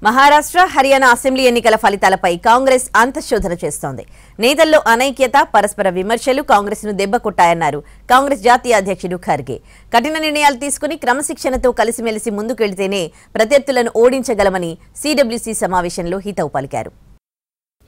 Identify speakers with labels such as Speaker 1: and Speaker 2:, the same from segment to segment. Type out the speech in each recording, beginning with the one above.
Speaker 1: Maharashtra Haryana assembly ఎన్నికల ఫలితాలపై కాంగ్రెస్ అంతఃశోధన చేస్తోంది. నేతల్లో అనైక్యత, పరస్పర విమర్శలు కాంగ్రెస్ను దెబ్బకొట్టాయన్నారు కాంగ్రెస్ జాతీయ అధ్యక్షుడు ఖర్గే. కఠిన నిర్ణయాలు తీసుకుని క్రమశిక్షణతో కలిసిమెలిసి ముందుకెళ్తేనే ప్రత్యర్థులను ఓడించగలమని సిడబ్ల్యూసీ సమావేశంలో హితవు పలికారు.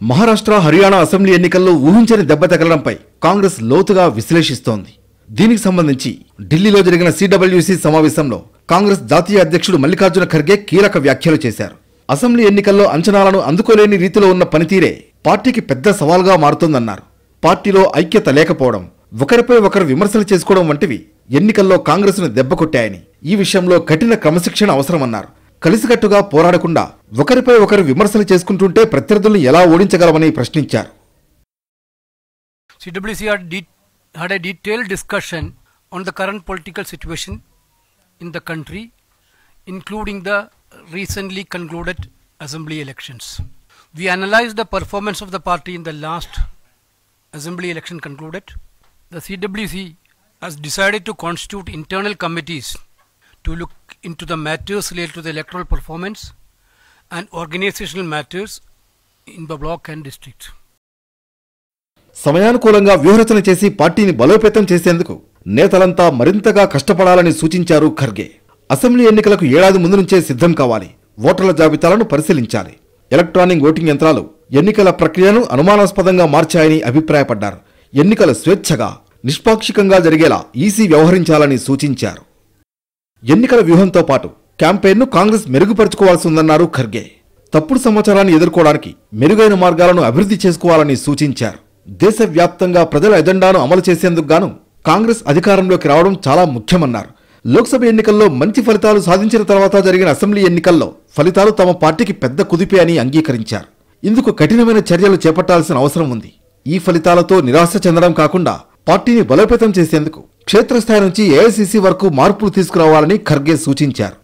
Speaker 2: మహారాష్ట్ర హర్యానా అసెంబ్లీ ఎన్నికల్లో ఊహించని దెబ్బ తగలడంపై కాంగ్రెస్ లోతుగా విశ్లేషిస్తోంది. దీనికి సంబంధించి ఢిల్లీలో జరిగిన సిడబ్ల్యూసీ సమావేశంలో కాంగ్రెస్ జాతీయ అధ్యక్షుడు మల్లికార్జున ఖర్గే కీలక వ్యాఖ్యలు చేశారు. అసెంబ్లీ ఎన్నికల్లో అంచనాలను అందుకోలేని రీతిలో ఉన్న పనితీరే పార్టీకి పెద్ద సవాల్గా మారుతోందన్నారు. పార్టీలో ఐక్యత లేకపోవడం, ఒకరిపై ఒకరు విమర్శలు చేసుకోవడం వంటివి ఎన్నికల్లో కాంగ్రెస్ను దెబ్బకొట్టాయని, ఈ విషయంలో కఠిన క్రమశిక్షణ అవసరమన్నారు. కలిసికట్టుగా పోరాడకుండా ఒకరిపై ఒకరు విమర్శలు చేసుకుంటుంటే ప్రత్యర్థులను ఎలా ఓడించగలమని ప్రశ్నించారు.
Speaker 3: CWC had a detailed discussion on the current political situation in the country, including the recently concluded assembly elections. We analyzed the performance of the party in the last assembly election concluded. The CWC has decided to constitute internal committees to look into the matters related to the electoral performance and organizational matters in the block and district.
Speaker 2: సమయానుకూలంగా వ్యూహరచన చేసి పార్టీని బలోపేతం చేసేందుకు నేతలంతా మరింతగా కష్టపడాలని సూచించారు Kharge. Assembly ఎన్నికలకు ఏడాది ముందు నుంచే సిద్ధం కావాలి. ఓటర్ల జాబితాలను పరిశీలించాలి. ఎలక్ట్రానిక్ ఓటింగ్ యంత్రాలు ఎన్నికల ప్రక్రియను అనుమానాస్పదంగా మార్చాయని అభిప్రాయపడ్డారు. ఎన్నికలు స్వేచ్ఛగా, నిష్పాక్షికంగా జరిగేలా ఈసీ వ్యవహరించాలని సూచించారు. ఎన్నికల వ్యూహంతో పాటు క్యాంపెయిన్ను కాంగ్రెస్ మెరుగుపరుచుకోవాల్సి ఉందన్నారు ఖర్గే. తప్పుడు సమాచారాన్ని ఎదుర్కోవడానికి మెరుగైన మార్గాలను అభివృద్ధి చేసుకోవాలని సూచించారు. దేశవ్యాప్తంగా ప్రజల ఎజెండాను అమలు చేసేందుకు గాను కాంగ్రెస్ అధికారంలోకి రావడం చాలా ముఖ్యమన్నారు. లోక్సభ ఎన్నికల్లో మంచి ఫలితాలు సాధించిన తర్వాత జరిగిన అసెంబ్లీ ఎన్నికల్లో ఫలితాలు తమ పార్టీకి పెద్ద కుదిపే అని అంగీకరించారు. ఇందుకు కఠినమైన చర్యలు చేపట్టాల్సిన అవసరం ఉంది. ఈ ఫలితాలతో నిరాశ చెందడం కాకుండా పార్టీని బలోపేతం చేసేందుకు క్షేత్రస్థాయి నుంచి ఏఐసీసీ వరకు మార్పులు తీసుకురావాలని ఖర్గే సూచించారు.